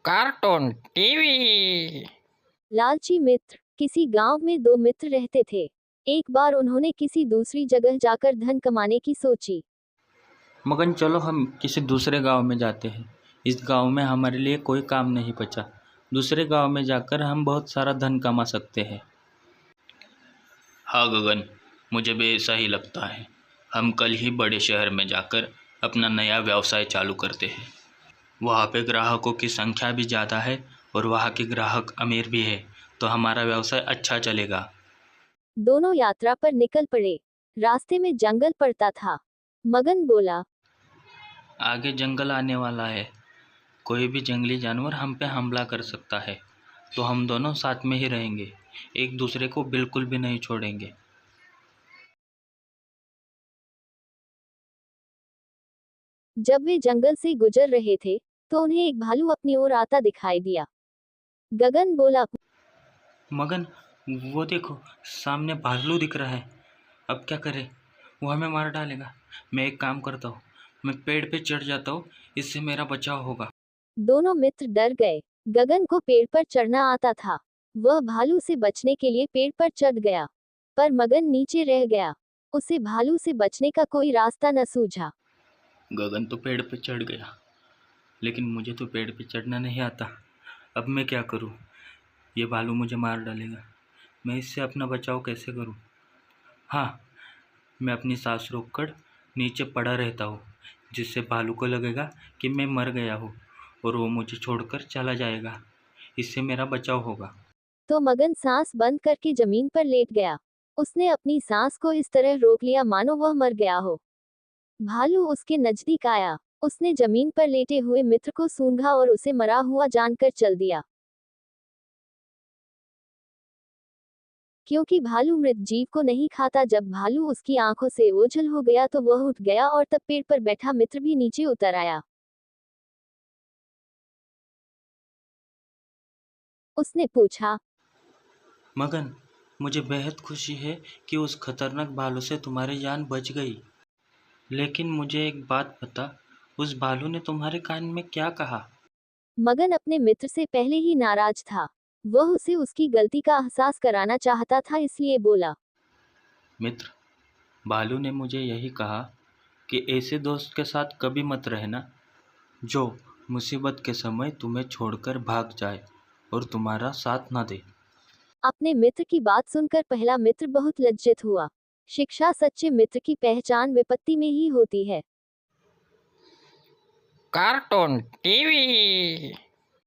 Cartoon TV. लालची मित्र। किसी गांव में दो मित्र रहते थे। एक बार उन्होंने किसी दूसरी जगह जाकर धन कमाने की सोची। मगन चलो हम किसी दूसरे गांव में जाते हैं। इस गांव में हमारे लिए कोई काम नहीं बचा। दूसरे गांव में जाकर हम बहुत सारा धन कमा सकते हैं। हाँ गगन, मुझे भी ऐसा ही लगता है। हम कल ही बड़े शहर में जाकर अपना नया व्यवसाय चालू करते हैं। वहाँ पे ग्राहकों की संख्या भी ज़्यादा है और वहाँ के ग्राहक अमीर भी है, तो हमारा व्यवसाय अच्छा चलेगा। दोनों यात्रा पर निकल पड़े। रास्ते में जंगल पड़ता था। मगन बोला, आगे जंगल आने वाला है। कोई भी जंगली जानवर हम पे हमला कर सकता है, तो हम दोनों साथ में ही रहेंगे। एक दूसरे को बिल्कुल भी नहीं छोड़ेंगे। जब वे जंगल से गुजर रहे थे तो उन्हें एक भालू अपनी ओर आता दिखाई दिया। गगन बोला, मगन वो देखो, सामने भालू दिख रहा है। अब क्या करें? वो हमें मार डालेगा। मैं एक काम करता हूँ, मैं पेड़ पे चढ़ जाता हूँ, इससे मेरा बचाव होगा। दोनों मित्र डर गए। गगन को पेड़ पर चढ़ना आता था। वह भालू से बचने के लिए पेड़ पर चढ़ गया, पर मगन नीचे रह गया। उसे भालू से बचने का कोई रास्ता न सूझा। गगन तो पेड़ पे चढ़ गया, लेकिन मुझे तो पेड़ पे चढ़ना नहीं आता। अब मैं क्या करूँ? ये भालू मुझे मार डालेगा। मैं इससे अपना बचाव कैसे करूँ? हाँ, मैं अपनी सांस रोककर नीचे पड़ा रहता हूँ, जिससे भालू को लगेगा कि मैं मर गया हूँ और वो मुझे छोड़कर चला जाएगा। इससे मेरा बचाव होगा। तो मगन सांस बंद करके जमीन पर लेट गया। उसने अपनी सांस को इस तरह रोक लिया मानो वह मर गया हो। भालू उसके नजदीक आया। उसने जमीन पर लेटे हुए मित्र को सूंघा और उसे मरा हुआ जानकर चल दिया। क्योंकि भालू मृत जीव को नहीं खाता, जब भालू उसकी आंखों से ओझल हो गया तो वह उठ गया और तब पेड़ पर बैठा मित्र भी नीचे उतर आया। उसने पूछा, मगन, मुझे बेहद खुशी है कि उस खतरनाक भालू से तुम्हारी जान बच गई। लेकिन मुझे एक बात बता, उस भालू ने तुम्हारे कान में क्या कहा? मगन अपने मित्र से पहले ही नाराज था। वह उसे उसकी गलती का एहसास कराना चाहता था, इसलिए बोला, मित्र, भालू ने मुझे यही कहा कि ऐसे दोस्त के साथ कभी मत रहना जो मुसीबत के समय तुम्हें छोड़कर भाग जाए और तुम्हारा साथ ना दे। अपने मित्र की बात सुनकर पहला मित्र बहुत लज्जित हुआ। शिक्षा सच्चे मित्र की पहचान विपत्ति में ही होती है। Cartoon TV.